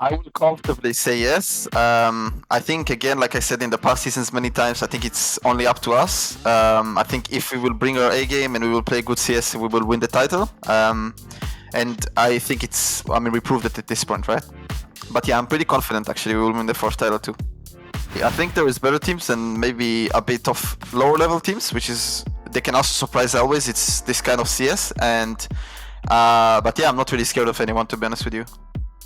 I will comfortably say yes. I think, again, like I said in the past seasons many times, I think it's only up to us. I think if we will bring our A game and we will play good CS, we will win the title. And I think we proved it at this point, right? But yeah, I'm pretty confident actually we will win the fourth title too. I think there is better teams and maybe a bit of lower level teams, which is, they can also surprise always. It's this kind of CS. But yeah, I'm not really scared of anyone, to be honest with you.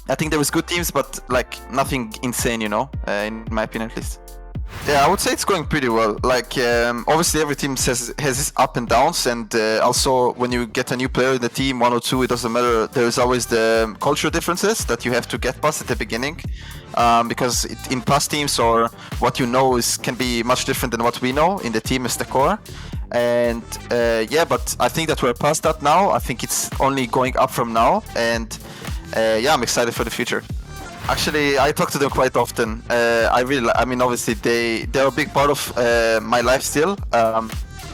I think there is good teams, but like nothing insane, in my opinion at least. Yeah, I would say it's going pretty well. Like, obviously every team has its up and downs, and also when you get a new player in the team, 1 or 2, it doesn't matter. There is always the cultural differences that you have to get past at the beginning, because in past teams or what you know can be much different than what we know in the team as the core. And yeah, but I think that we're past that now. I think it's only going up from now, and yeah, I'm excited for the future. Actually, I talk to them quite often. Obviously they're a big part of my life still.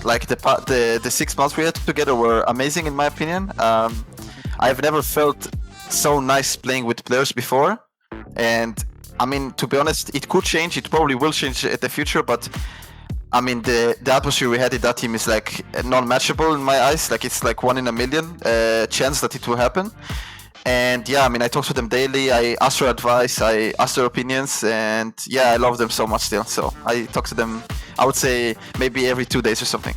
Like the 6 months we had together were amazing in my opinion. I've never felt so nice playing with players before, and I mean, to be honest, it could change. It probably will change in the future, but I mean, the atmosphere we had in that team is like non-matchable in my eyes. Like, it's like 1 in a million chance that it will happen. And yeah, I mean, I talk to them daily. I ask for advice. I ask their opinions, and yeah, I love them so much still. So I talk to them, I would say maybe every 2 days or something.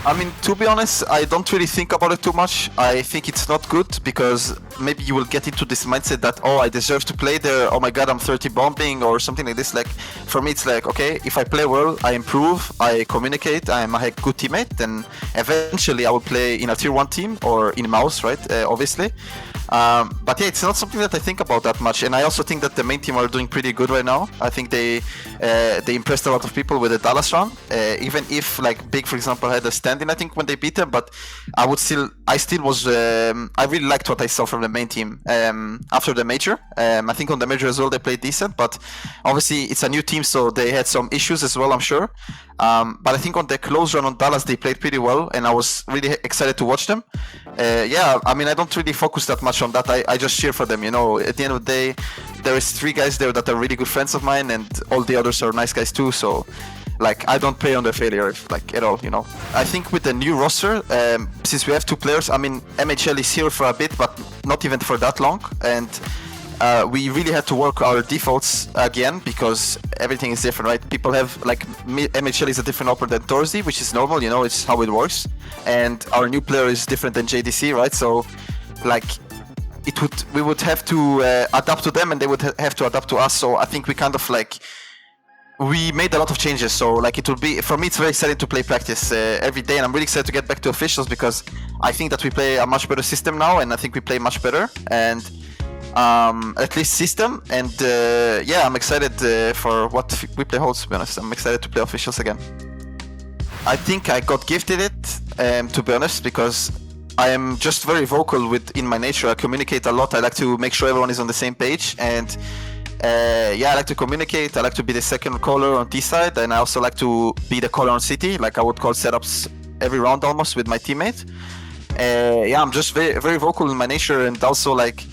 I mean, to be honest, I don't really think about it too much. I think it's not good because maybe you will get into this mindset that, oh, I deserve to play there. Oh my god, I'm 30 bombing or something like this. Like, for me, it's like, okay, if I play well, I improve, I communicate, I'm a good teammate, then eventually I will play in a tier 1 team or in MOUZ, right? Obviously. But yeah, it's not something that I think about that much, and I also think that the main team are doing pretty good right now. I think they impressed a lot of people with the Dallas run, even if like Big, for example, had a stand-in, I think, when they beat them. But I really liked what I saw from the main team after the major. I think on the major as well they played decent, but obviously it's a new team, so they had some issues as well, I'm sure. But I think on the close run on Dallas they played pretty well, and I was really excited to watch them. Yeah, I mean, I don't really focus that much on that. I just cheer for them, At the end of the day, there is 3 guys there that are really good friends of mine, and all the others are nice guys too, so like, I don't play on their failure, like, at all, I think with the new roster, since we have 2 players, I mean, MHL is here for a bit, but not even for that long, and we really had to work our defaults again because everything is different, right? People have, like, MHL is a different opera than Thorsby, which is normal, it's how it works, and our new player is different than JDC, right? So, like, we would have to adapt to them, and they would have to adapt to us. So I think we kind of like, we made a lot of changes. So like, it will be, for me, it's very exciting to play practice every day, and I'm really excited to get back to officials because I think that we play a much better system now, and I think we play much better, and at least system. And yeah, I'm excited for what WePlay holds, to be honest. I'm excited to play officials again. I think I got gifted it, to be honest, because I am just very vocal in my nature. I communicate a lot. I like to make sure everyone is on the same page, and yeah, I like to communicate. I like to be the second caller on T side, and I also like to be the caller on City. Like, I would call setups every round almost with my teammate. Yeah, I'm just very, very vocal in my nature, and also like,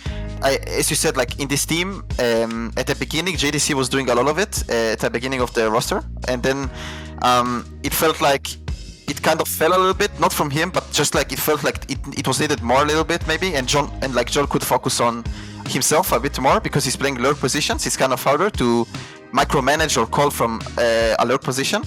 as you said, like in this team, at the beginning, JDC was doing a lot of it at the beginning of the roster, and then it felt like it kind of fell a little bit, not from him, but just like it felt like it was needed more a little bit maybe, and John could focus on himself a bit more because he's playing lurk positions. It's kind of harder to micromanage or call from a lurk position.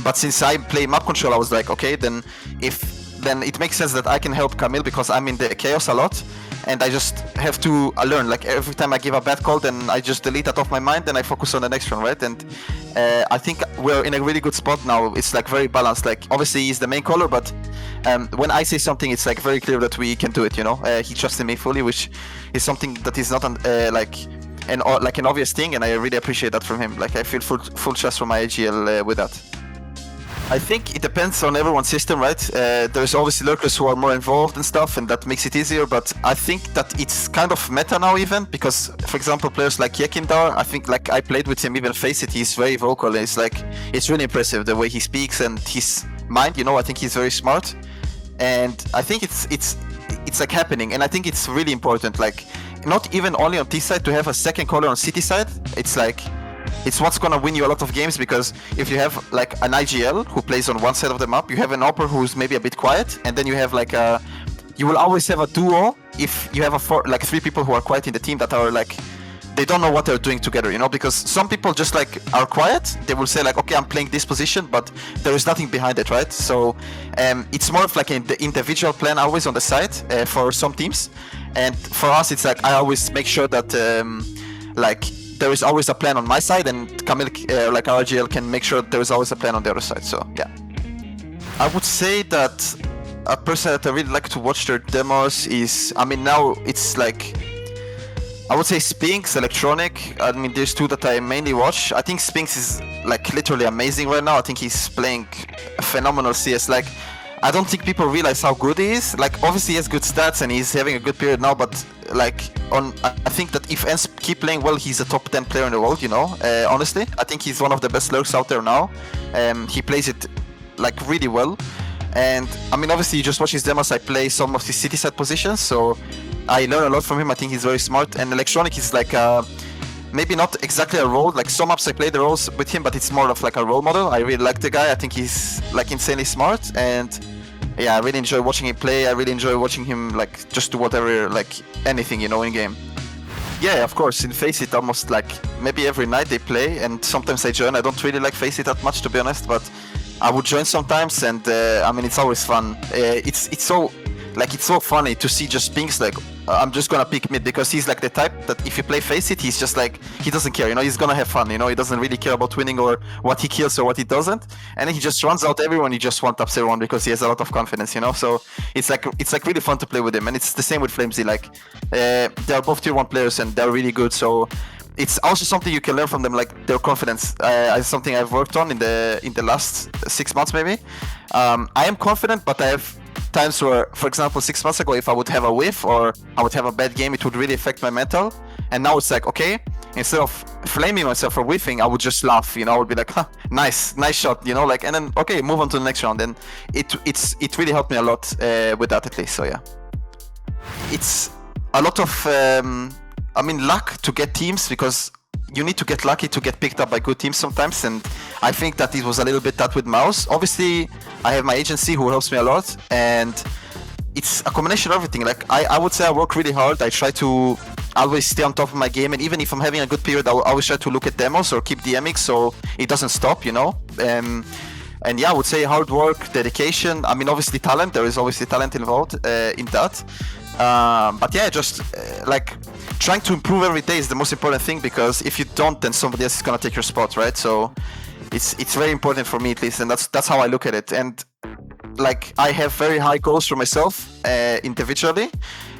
But since I play map control, I was like, okay, then it makes sense that I can help Camille because I'm in the chaos a lot, and I just have to learn. Like, every time I give a bad call, then I just delete that off my mind and I focus on the next one, right? And I think we're in a really good spot now. It's like very balanced. Like, obviously he's the main caller, but when I say something, it's like very clear that we can do it, he trusted me fully, which is something that is not like an obvious thing, and I really appreciate that from him. Like, I feel full trust from my AGL with that. I think it depends on everyone's system, right? There's obviously lurkers who are more involved and stuff, and that makes it easier, but I think that it's kind of meta now even, because, for example, players like Yekindar, I think, like, I played with him, even Face It, he's very vocal, and it's really impressive the way he speaks and his mind, I think he's very smart, and I think it's like happening, and I think it's really important. Like, not even only on T side, to have a second caller on CT side, it's like, it's what's gonna win you a lot of games, because if you have like an IGL who plays on one side of the map, you have an Opper who's maybe a bit quiet, and then you have like a, you will always have a duo if you have like 3 people who are quiet in the team that are like, they don't know what they're doing together, you know, because some people just like are quiet. They will say like, okay, I'm playing this position, but there is nothing behind it, right? So it's more of like the individual plan always on the side for some teams, and for us it's like I always make sure that like there is always a plan on my side, and Camille like our RGL can make sure there is always a plan on the other side. So yeah, I would say that a person that I really like to watch their demos is, I mean, now it's like, I would say Spinks, Electronic. I mean, there's 2 that I mainly watch. I think Spinks is like literally amazing right now. I think he's playing a phenomenal CS. Like, I don't think people realize how good he is. Like, obviously he has good stats and he's having a good period now, but like, I think that if ENCE keep playing well, he's a top 10 player in the world, you know, honestly. I think he's one of the best lurks out there now. He plays it like really well. And I mean, obviously you just watch his demos. I play some of his city side positions, so I learn a lot from him. I think he's very smart. And Electronic is like maybe not exactly a role, like some maps I play the roles with him, but it's more of like a role model. I really like the guy. I think he's like insanely smart, and yeah, I really enjoy watching him play. I really enjoy watching him like just do whatever, like anything, you know, in game. Yeah, of course, in FACEIT almost like maybe every night they play, and sometimes I join. I don't really like FACEIT that much, to be honest, but I would join sometimes, and I mean, it's always fun. It's so funny to see just Spinks like, I'm just gonna pick mid, because he's like the type that if you play FACEIT, he's just like, he doesn't care, you know, he's gonna have fun, you know, he doesn't really care about winning or what he kills or what he doesn't, and then he just runs out everyone, he just one-taps everyone because he has a lot of confidence, you know, so it's like really fun to play with him. And it's the same with Flamesy, like they're both tier 1 players and they're really good, so it's also something you can learn from them, like their confidence. It's something I've worked on in the last 6 months maybe. I am confident, but I have times where, for example, 6 months ago, if I would have a whiff or I would have a bad game, it would really affect my mental. And now it's like, okay, instead of flaming myself for whiffing, I would just laugh, you know, I would be like, huh, nice shot, you know, like, and then, okay, move on to the next round. And it really helped me a lot with that, at least, so yeah. It's a lot of, I mean, luck to get teams, because you need to get lucky to get picked up by good teams sometimes, and I think that it was a little bit that with MOUZ. Obviously, I have my agency who helps me a lot, and it's a combination of everything. Like, I would say I work really hard. I try to always stay on top of my game, and even if I'm having a good period, I always try to look at demos or keep DMing so it doesn't stop, you know. And yeah, I would say hard work, dedication. I mean, obviously talent. There is obviously talent involved in that. But yeah, just like trying to improve every day is the most important thing, because if you don't, then somebody else is gonna take your spot, right? So it's very important for me, at least, and that's how I look at it. And like, I have very high goals for myself individually,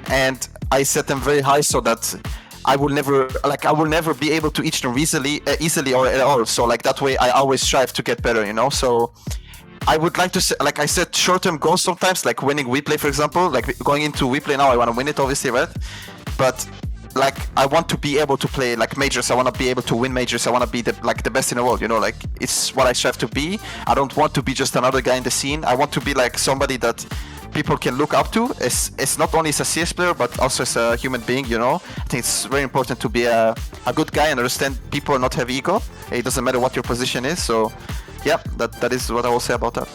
and I set them very high so that I will never be able to reach them easily or at all. So like that way, I always strive to get better, you know. So I would like to say, like I set short-term goals sometimes, like winning WePlay, for example. Like going into WePlay now, I want to win it, obviously, right? But like, I want to be able to play like majors. I want to be able to win majors. I want to be the best in the world, you know. Like, it's what I strive to be. I don't want to be just another guy in the scene. I want to be like somebody that people can look up to, as not only as a CS player, but also as a human being, you know. I think it's very important to be a good guy and understand people and not have ego. It doesn't matter what your position is. So yeah, that is what I will say about that.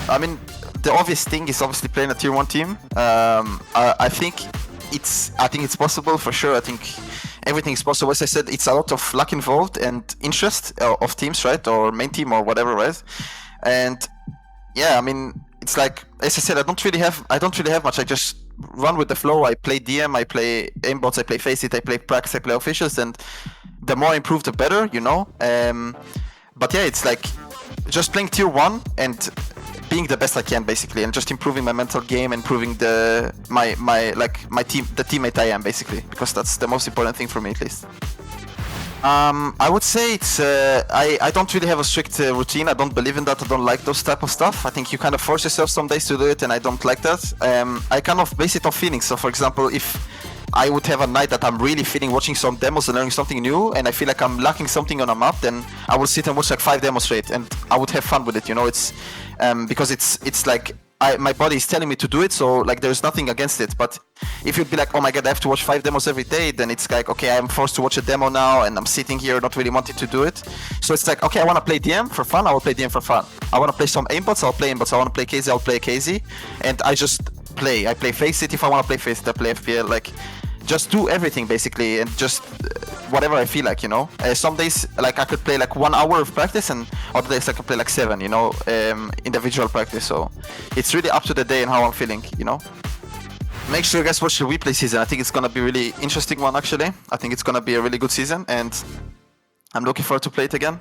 I mean, the obvious thing is obviously playing a tier 1 team. I think it's possible for sure. I think everything is possible. As I said, it's a lot of luck involved and interest of teams, right? Or main team or whatever, right? And yeah, I mean, it's like, as I said, I don't really have much. I just run with the flow. I play DM, I play aimbots, I play FACEIT, I play pracs, I play officials, and the more I improve, the better, you know. But yeah, it's like just playing tier 1 and being the best I can, basically, and just improving my mental game, and improving the teammate I am, basically, because that's the most important thing for me, at least. I would say it's I don't really have a strict routine. I don't believe in that. I don't like those type of stuff. I think you kind of force yourself some days to do it, and I don't like that. I kind of base it on feelings. So for example, if I would have a night that I'm really feeling watching some demos and learning something new, and I feel like I'm lacking something on a map, then I will sit and watch like 5 demos straight, and I would have fun with it, you know. It's because it's like my body is telling me to do it, so like there's nothing against it. But if you'd be like, oh my god, I have to watch 5 demos every day, then it's like, okay, I'm forced to watch a demo now, and I'm sitting here not really wanting to do it. So it's like, okay, I want to play DM for fun, I will play DM for fun. I want to play some aimbots, I'll play aimbots. I want to play KZ, I'll play KZ, and I just play. I play Faceit if I want to play Faceit, I play FPL, like just do everything basically, and just whatever I feel like, you know. Some days like I could play like 1 hour of practice, and other days I could play like 7, you know, individual practice. So it's really up to the day and how I'm feeling, you know. Make sure you guys watch the WePlay season. I think it's gonna be a really interesting one actually. I think it's gonna be a really good season, and I'm looking forward to play it again.